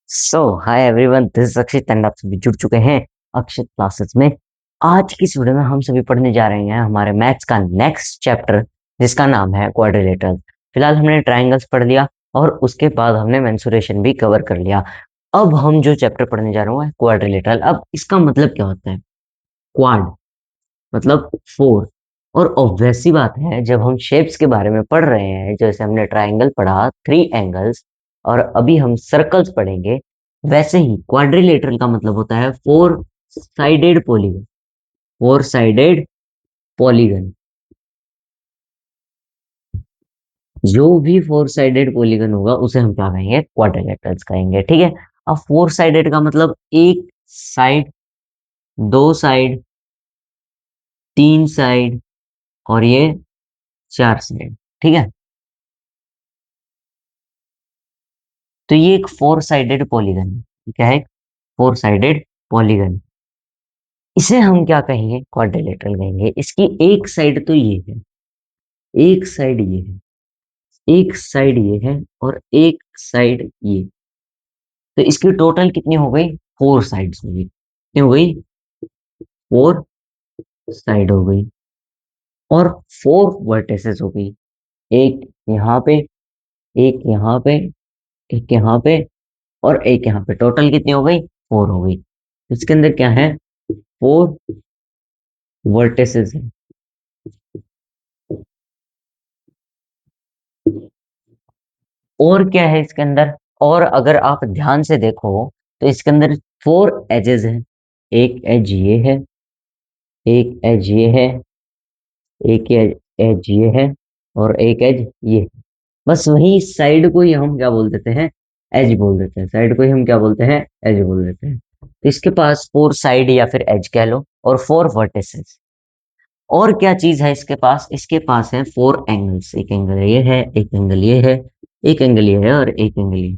So hi everyone, this is Akshit and आप सभी जुड़ चुके हैं अक्षित क्लासेस में। आज की इस वीडियो में हम सभी पढ़ने जा रहे हैं हमारे मैथ्स का नेक्स्ट चैप्टर, जिसका नाम है क्वाड्रिलेटरल। फिलहाल हमने ट्रायंगल्स पढ़ लिया और उसके बाद हमने मेंसुरेशन भी कवर कर लिया। अब हम जो चैप्टर पढ़ने जा रहे हैं क्वाड्रिलेटरल। अब इसका मतलब क्या होता है? क्वाड मतलब फोर। और ऑब्वियस सी बात है, जब हम शेप्स के बारे में पढ़ रहे हैं, जैसे हमने ट्राइंगल पढ़ा, थ्री एंगल्स, और अभी हम सर्कल्स पढ़ेंगे, वैसे ही क्वाड्रिलेटरल का मतलब होता है four sided polygon. Four sided polygon, जो भी फोर साइडेड पॉलीगन होगा उसे हम क्या कहेंगे? क्वाड्रिलेटरल्स कहेंगे। ठीक है। अब फोर साइडेड का मतलब एक साइड, दो साइड, तीन साइड, और ये चार साइड। ठीक है। तो ये एक फोर साइडेड पॉलीगन है। क्या है? Four sided polygon. इसे हम क्या कहेंगे? क्वाड्रिलेटरल कहेंगे। इसकी एक साइड तो ये है, एक साइड ये है, एक साइड ये है, और एक साइड ये। तो इसकी टोटल कितनी हो गई? फोर साइड्स हो गई। कितनी हो गई? फोर साइड हो गई। और फोर वर्टिसेस हो गई। एक यहाँ पे, एक यहाँ पे, एक यहाँ पे, और एक यहाँ पे। टोटल कितनी हो गई? फोर हो गई। इसके अंदर क्या है? फोर वर्टिसेस है। और क्या है इसके अंदर? और अगर आप ध्यान से देखो तो इसके अंदर फोर एजेस हैं। एक एज ये है, एक एज ये है, एक एज ये है, और एक एज ये है। बस वही साइड को ही हम क्या बोल देते हैं? एज बोल देते हैं। साइड को ही हम क्या बोलते हैं? एज बोल देते हैं। तो इसके पास फोर साइड या फिर एज कह लो, और फोर वर्टिसेस। और क्या चीज है इसके पास? इसके पास है फोर एंगल्स। एक एंगल ये है, एक एंगल ये है, एक एंगल ये है, और एक एंगल ये।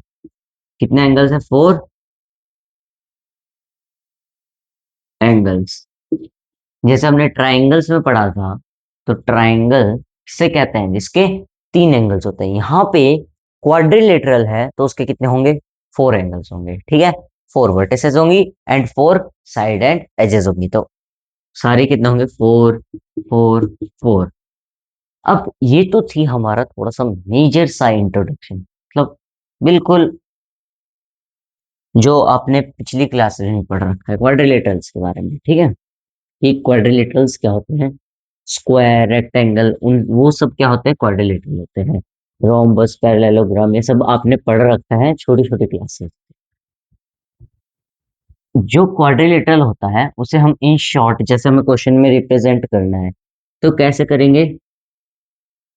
कितने एंगल्स है? Four angles. जैसे हमने ट्राइंगल्स में पढ़ा था, तो ट्राइंगल किसे कहते हैं? जिसके तीन एंगल्स होते हैं। यहाँ पे क्वाड्रिलेटरल है तो उसके कितने होंगे? फोर एंगल्स होंगे। ठीक है। फोर वर्टिसेस होंगी and four side and edges होंगी। तो सारे कितने होंगे? Four, four, four. अब ये तो थी हमारा थोड़ा सा मेजर सा इंट्रोडक्शन, मतलब बिल्कुल जो आपने पिछली क्लासेस में पढ़ रखा है क्वाड्रिलेटरल्स के बारे में। ठीक है। कि क्वाड्रिलेटरल्स क्या होते हैं? स्क्वायर, रेक्टेंगल, उन वो सब क्या होते हैं? क्वाड्रिलेटरल होते हैं। रोम्बस, पैरेललोग्राम, ये सब आपने पढ़ रखा है छोटी छोटी क्लासेस। जो क्वाड्रिलेटरल होता है उसे हम इन शॉर्ट, जैसे हमें क्वेश्चन में रिप्रेजेंट करना है, तो कैसे करेंगे?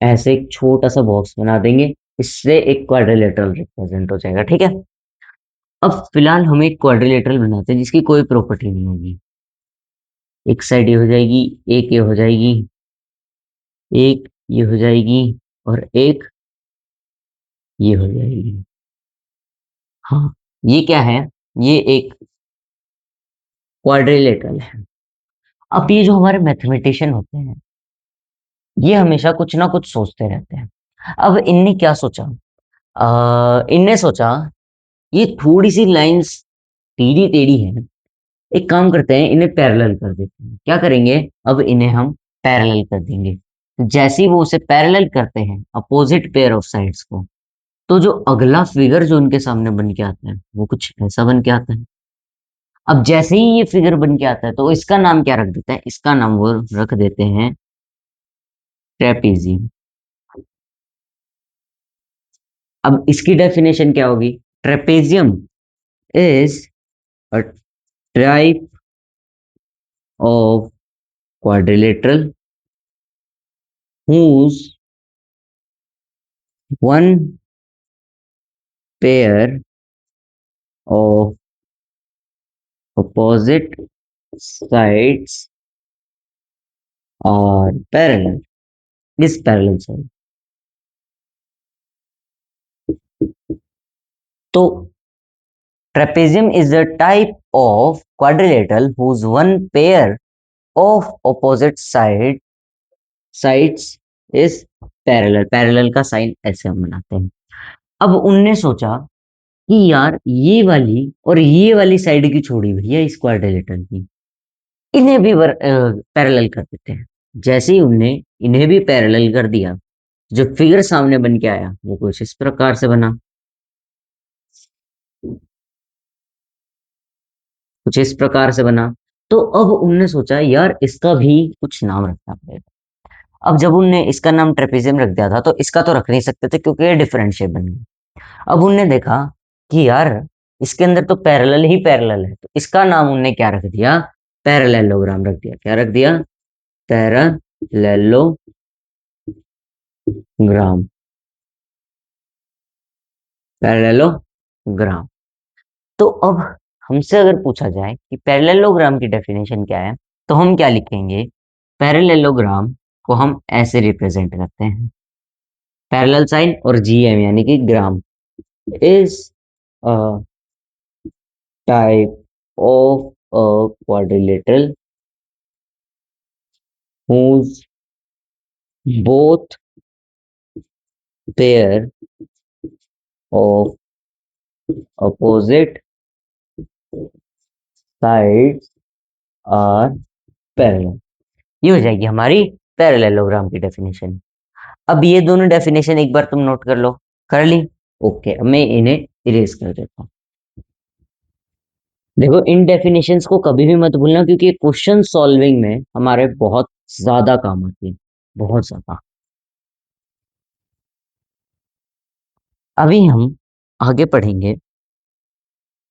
ऐसे एक छोटा सा बॉक्स बना देंगे, इससे एक क्वाड्रिलेटरल रिप्रेजेंट हो जाएगा। ठीक है। अब फिलहाल हम एक क्वाड्रिलेटरल बनाते हैं जिसकी कोई प्रॉपर्टी नहीं होगी। एक साइड ये हो जाएगी, एक ये हो जाएगी, एक ये हो जाएगी, और एक ये हो जाएगी। हाँ, ये क्या है? ये एक क्वाड्रिलेटरल है। अब ये जो हमारे मैथमेटिशियन होते हैं, ये हमेशा कुछ ना कुछ सोचते रहते हैं। अब इनने क्या सोचा? इनने सोचा ये थोड़ी सी लाइंस टेढ़ी टेढ़ी है, एक काम करते हैं, इन्हें पैरेलल कर देते हैं। क्या करेंगे? अब इन्हें हम पैरेलल कर देंगे। जैसे ही वो उसे पैरेलल करते हैं, अपोजिट पेयर ऑफ साइड्स को, तो जो अगला फिगर जो उनके सामने बन के आता है वो कुछ ऐसा बन के आता है। अब जैसे ही ये फिगर बन के आता है तो इसका नाम क्या रख देते हैं? इसका नाम वो रख देते हैं ट्रेपीजियम। अब इसकी डेफिनेशन क्या होगी? Trapezium is a type of quadrilateral whose one pair of opposite sides are parallel, is parallel side. तो trapezium is a type of quadrilateral whose one pair of opposite sides is parallel. Parallel का sign ऐसे हम बनाते हैं। अब उनने सोचा कि यार ये वाली और ये वाली साइड की छोड़ी भैया इस क्वाड्रिलेटरल की, इन्हें भी पैरेलल कर देते हैं। जैसे ही उनने इन्हें भी पैरेलल कर दिया, जो फिगर सामने बन के आया वो कुछ इस प्रकार से बना, कुछ इस प्रकार से बना। तो अब उनने सोचा यार इसका भी कुछ नाम रखना पड़ेगा। अब जब उनने इसका नाम ट्रेपेजियम रख दिया था तो इसका तो रख नहीं सकते थे क्योंकि ये डिफरेंट शेप बन गई। अब उनने देखा कि यार इसके अंदर तो पैरेलल ही पैरेलल है, तो इसका नाम उनने क्या रख दिया, पैरेललोग्राम रख दिया। क्या रख दिया, पैरेललोग्राम। पैरेललोग्राम। तो अब हमसे अगर पूछा जाए कि पैरेललोग्राम की डेफिनेशन क्या है, तो हम क्या लिखेंगे, पैरेललोग्राम को हम ऐसे रिप्रेजेंट करते हैं, पैरेलल साइन और जीएम यानी कि gram is a type of a quadrilateral whose both pair of opposite sides are parallel। ये हो जाएगी हमारी पैरेललोग्राम की डेफिनेशन। अब ये दोनों डेफिनेशन एक बार तुम नोट कर लो। कर ली? ओके, अब मैं इन्हें इरेज कर देता हूँ। देखो इन डेफिनेशंस को कभी भी मत भूलना क्योंकि क्वेश्चन सॉल्विंग में हमारे बहुत ज्यादा काम आती है, बहुत ज्यादा। अभी हम आगे पढ़ेंगे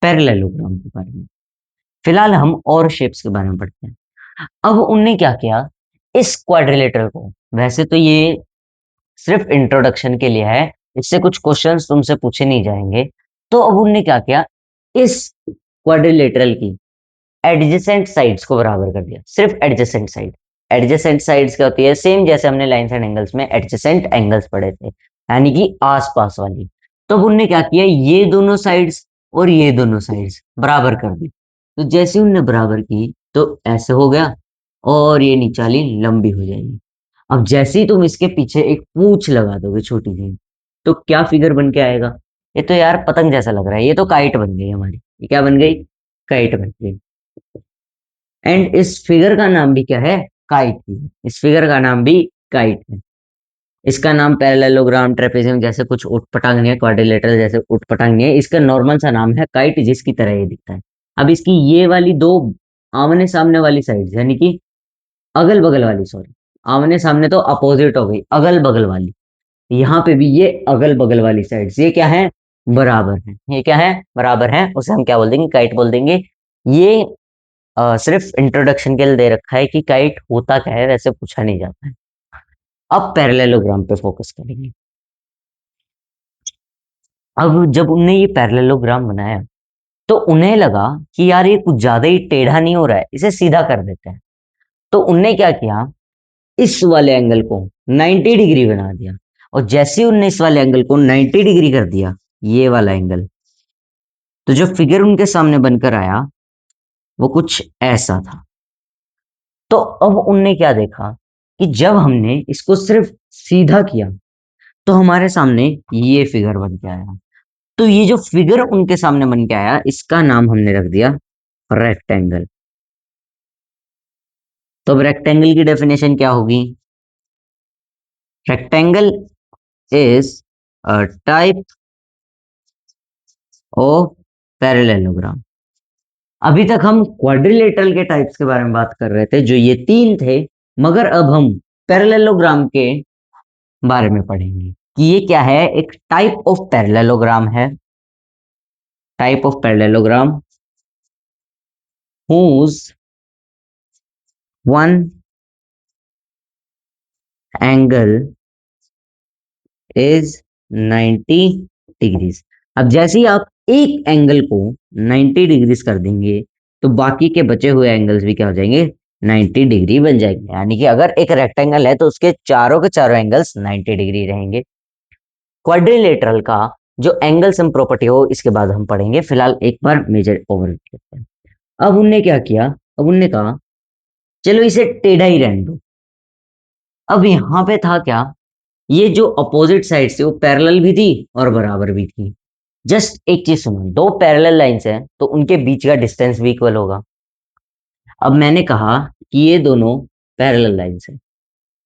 पैरेललोग्राम के बारे में। फिलहाल हम और शेप्स के बारे में पढ़ते हैं। अब उनने क्या किया, इस क्वाड्रिलेटरल को, वैसे तो ये सिर्फ इंट्रोडक्शन के लिए है, इससे कुछ क्वेश्चंस तुमसे पूछे नहीं जाएंगे। तो अब उनने क्या किया, इस क्वाड्रिलेटरल की एडजेसेंट साइड्स को बराबर कर दिया। सिर्फ एडजेसेंट साइड। एडजेसेंट साइड्स क्या होती है, सेम जैसे हमने लाइंस एंड एंगल्स में एडजेसेंट एंगल्स पढ़े थे, यानी कि आसपास वाली। तो अब उनने क्या किया, ये दोनों साइड्स और ये दोनों साइड्स बराबर कर दी। तो जैसे उनने बराबर की तो ऐसे हो गया, और ये निचाली लंबी हो जाएगी। अब जैसे ही तुम इसके पीछे एक पूंछ लगा दोगे छोटी सी, तो क्या फिगर बन के आएगा, ये तो यार पतंग जैसा लग रहा है, ये तो काइट बन गई हमारी। ये क्या बन गई, काइट बन गई। एंड इस फिगर का नाम भी क्या है, काइट ही है। इस फिगर का नाम भी काइट है। इसका नाम पैरेललोग्राम, ट्रेपेजियम जैसे कुछ उटपटांग नहीं है, क्वाड्रिलेटरल जैसे उटपटांग नहीं है, इसका नॉर्मल सा नाम है काइट, जिसकी तरह ये दिखता है। अब इसकी ये वाली दो आमने सामने वाली साइड यानी कि अगल बगल वाली, सॉरी, आमने सामने तो अपोजिट हो गई, अगल बगल वाली, यहाँ पे भी ये अगल बगल वाली साइड्स ये क्या है, बराबर है। ये क्या है, बराबर है, उसे हम क्या बोल देंगे, काइट बोल देंगे। ये सिर्फ इंट्रोडक्शन के लिए दे रखा है कि काइट होता क्या है, वैसे पूछा नहीं जाता है। अब पैरेललोग्राम पे फोकस करेंगे। अब जब उनने ये पैरेललोग्राम बनाया तो उन्हें लगा कि यार ये कुछ ज्यादा ही टेढ़ा नहीं हो रहा है, इसे सीधा कर देते हैं। तो उनने क्या किया, इस वाले एंगल को 90 डिग्री बना दिया। और जैसे ही उनने इस वाले एंगल को 90 डिग्री कर दिया, ये वाला एंगल, तो जो फिगर उनके सामने बनकर आया वो कुछ ऐसा था। तो अब उनने क्या देखा कि जब हमने इसको सिर्फ सीधा किया तो हमारे सामने ये फिगर बन के आया। तो ये जो फिगर उनके सामने बन के आया, इसका नाम हमने रख दिया रेक्टेंगल। तो अब रेक्टेंगल की डेफिनेशन क्या होगी, rectangle is a type of parallelogram. अभी तक हम क्वाड्रिलेटरल के टाइप्स के बारे में बात कर रहे थे, जो ये तीन थे, मगर अब हम पैरेललोग्राम के बारे में पढ़ेंगे कि ये क्या है, एक टाइप ऑफ पैरेललोग्राम है, type of parallelogram whose one angle is 90 degrees. अब जैसे ही आप एक एंगल को 90 डिग्रीज कर देंगे तो बाकी के बचे हुए एंगल्स भी क्या हो जाएंगे, 90 डिग्री बन जाएंगे। यानी कि अगर एक रेक्टेंगल है तो उसके चारों के चारों एंगल्स 90 डिग्री रहेंगे। क्वाड्रिलेटरल का जो एंगल सम प्रॉपर्टी हो इसके बाद हम पढ़ेंगे, फिलहाल एक बार मेजर ओवर करते हैं। अब उनने क्या किया, अब उनने कहा चलो इसे टेढ़ा ही रहने दो। अब यहाँ पे था क्या, ये जो अपोजिट साइड से वो पैरेलल भी थी और बराबर भी थी। जस्ट एक चीज सुनो, दो पैरेलल लाइंस हैं तो उनके बीच का डिस्टेंस भी इक्वल होगा। अब मैंने कहा कि ये दोनों पैरेलल लाइंस हैं,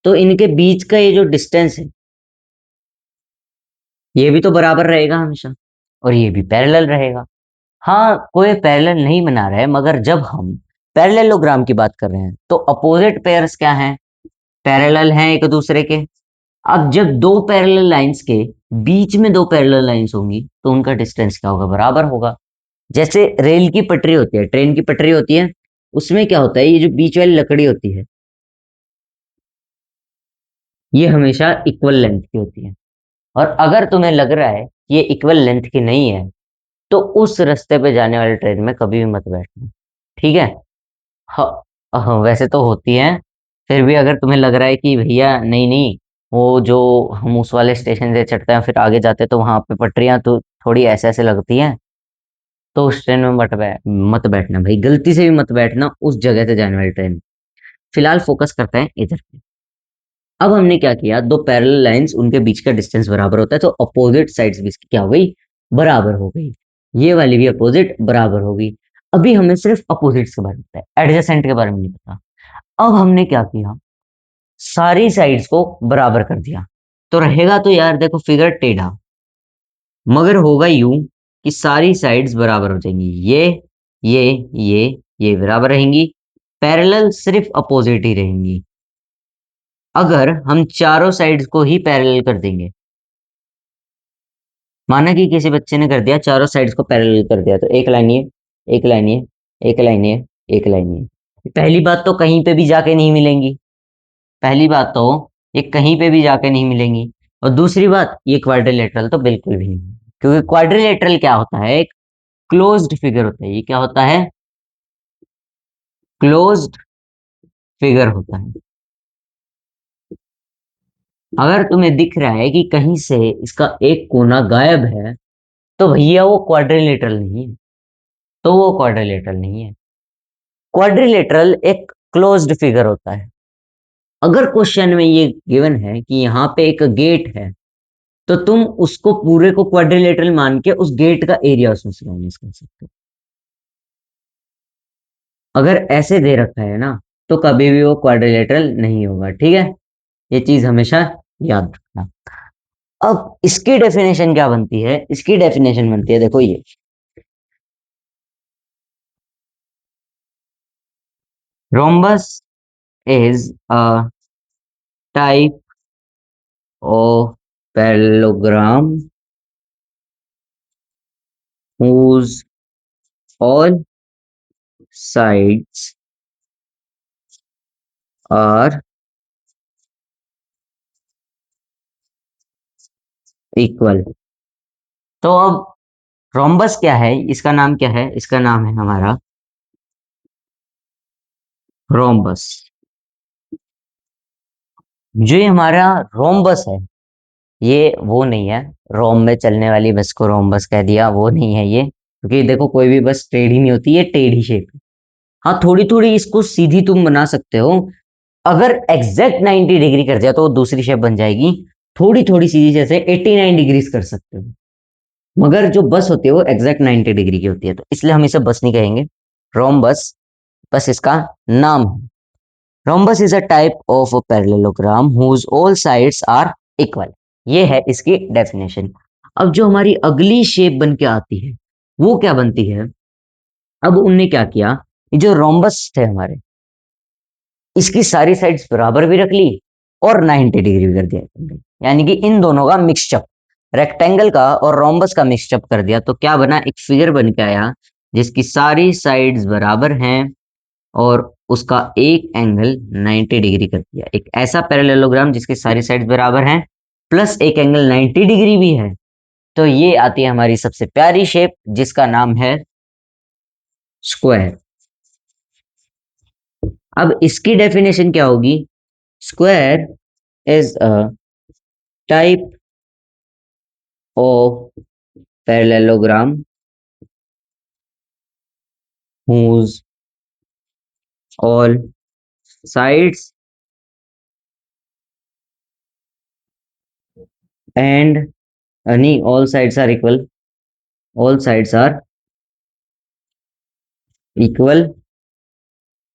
तो इनके बीच का ये जो डिस्टेंस है ये भी तो बराबर रहेगा हमेशा, और ये भी पैरेलल रहेगा। हाँ, कोई पैरेलल नहीं बना रहा है, मगर जब हम पैरेललोग्राम की बात कर रहे हैं तो अपोजिट पेयर्स क्या हैं, पैरेलल हैं एक दूसरे के। अब जब दो पैरेलल लाइंस के बीच में दो पैरेलल लाइंस होंगी तो उनका डिस्टेंस क्या होगा, बराबर होगा। जैसे रेल की पटरी होती है, ट्रेन की पटरी होती है, उसमें क्या होता है, ये जो बीच वाली लकड़ी होती है ये हमेशा इक्वल लेंथ की होती है। और अगर तुम्हें लग रहा है कि ये इक्वल लेंथ की नहीं है तो उस रास्ते पे जाने वाली ट्रेन में कभी भी मत बैठना, ठीक है। हाँ, हाँ वैसे तो होती है, फिर भी अगर तुम्हें लग रहा है कि भैया नहीं नहीं, वो जो हम उस वाले स्टेशन से चढ़ते हैं फिर आगे जाते हैं तो वहां पे पटरियां तो थोड़ी ऐसे ऐसे लगती हैं, तो उस ट्रेन में मत बैठना भाई, गलती से भी मत बैठना उस जगह से जाने वाली ट्रेन में। फिलहाल फोकस करते हैं इधर पे। अब हमने क्या किया, दो पैरेलल लाइंस उनके बीच का डिस्टेंस बराबर होता है तो अपोजिट साइड्स भी इसकी क्या हो गई, बराबर हो गई। ये वाली भी अपोजिट बराबर हो गई। अभी हमें सिर्फ अपोजिट्स के बारे में पता है, एडजेसेंट के बारे में नहीं पता। अब हमने क्या किया, सारी साइड्स को बराबर कर दिया, तो रहेगा तो यार देखो फिगर टेढ़ा, मगर होगा यूं कि सारी साइड्स बराबर हो जाएंगी। ये ये ये बराबर रहेंगी, पैरेलल सिर्फ अपोजिट ही रहेंगी। अगर हम चारों साइड्स को ही पैरेलल कर देंगे, माना कि किसी बच्चे ने कर दिया चारों साइड्स को पैरेलल कर दिया, तो एक लाइन ये, एक लाइन ये, एक लाइन ये, एक लाइन ये, पहली बात तो कहीं पे भी जाके नहीं मिलेंगी। पहली बात तो ये कहीं पे भी जाके नहीं मिलेंगी, और दूसरी बात ये क्वाड्रिलेटरल तो बिल्कुल भी नहीं, क्योंकि क्वाड्रिलेटरल क्या होता है, एक क्लोज्ड फिगर होता है। ये क्या होता है, क्लोज्ड फिगर होता है। अगर तुम्हें दिख रहा है कि कहीं से इसका एक कोना गायब है तो भैया वो क्वाड्रिलेटरल नहीं है, तो वो क्वाड्रिलेटरल नहीं है। क्वाड्रिलेटरल एक क्लोज्ड फिगर होता है। अगर क्वेश्चन में ये गिवन है कि यहाँ पे एक गेट है, तो तुम उसको पूरे को क्वाड्रिलेटरल मान के उस गेट का एरिया उसमें से माइनस कर सकते हो। अगर ऐसे दे रखा है ना तो कभी भी वो क्वाड्रिलेटरल नहीं होगा, ठीक है। ये चीज हमेशा याद रखना। अब इसकी डेफिनेशन क्या बनती है, इसकी डेफिनेशन बनती है देखो ये, rhombus is a type of parallelogram whose all sides are equal. तो अब रोम्बस क्या है, इसका नाम क्या है, इसका नाम है हमारा रोम्बस। जो ये हमारा रोम्बस है ये वो नहीं है, रोम में चलने वाली बस को रोम्बस कह दिया, वो नहीं है ये, क्योंकि देखो कोई भी बस टेढ़ी नहीं होती, ये टेढ़ी शेप। हाँ थोड़ी थोड़ी इसको सीधी तुम बना सकते हो, अगर एग्जैक्ट 90 डिग्री कर दिया तो वो दूसरी शेप बन जाएगी। थोड़ी थोड़ी सीधी जैसे 89 डिग्रीज कर सकते हो, मगर जो बस होती है वो एग्जैक्ट 90 डिग्री की होती है, तो इसलिए हम इसे बस नहीं कहेंगे, रोम्बस बस इसका नाम है। Rhombus is a type of a parallelogram whose all sides are equal. ये है इसकी डेफिनेशन। अब जो हमारी अगली शेप बन के आती है वो क्या बनती है, अब उनने क्या किया, ये जो रोम्बस थे हमारे, इसकी सारी साइड्स बराबर भी रख ली और 90 डिग्री भी कर दिया, यानी कि इन दोनों का मिक्सचअप, रेक्टेंगल का और रोम्बस का मिक्सचअप कर दिया, तो क्या बना, एक फिगर बन के आया जिसकी सारी साइड्स बराबर हैं और उसका एक एंगल 90 डिग्री कर दिया। एक ऐसा पैरेललोग्राम जिसकी सारी साइड्स बराबर हैं प्लस एक एंगल 90 डिग्री भी है, तो ये आती है हमारी सबसे प्यारी शेप जिसका नाम है स्क्वायर। अब इसकी डेफिनेशन क्या होगी, square is a type of parallelogram whose all sides and नहीं, all sides are equal, all sides are equal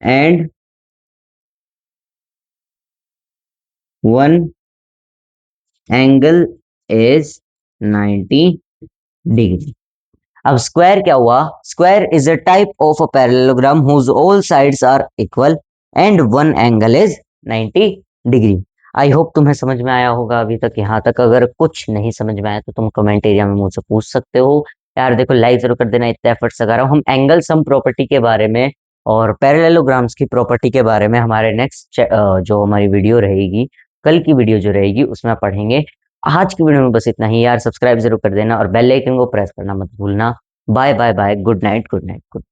and one angle is 90 degree. अब स्क्वायर क्या हुआ? Square is a type of a parallelogram whose all sides are equal and one angle is 90 degree. I hope तुम्हें समझ में आया होगा अभी तक यहाँ तक। अगर कुछ नहीं समझ में आया तो तुम कमेंट एरिया में मुझसे पूछ सकते हो। यार देखो, लाइक जरूर कर देना, इतना एफर्ट्स लगा रहा हूँ। हम एंगल सम प्रॉपर्टी के बारे में और पैरेललोग्राम्स की प्रॉपर्टी के बारे में हमारे नेक्स्ट जो हमारी वीडियो रहेगी, कल की वीडियो जो रहेगी उसमें पढ़ेंगे। आज की वीडियो में बस इतना ही यार। सब्सक्राइब जरूर कर देना और बेल आइकन को प्रेस करना मत भूलना। Bye bye bye, good night good night good.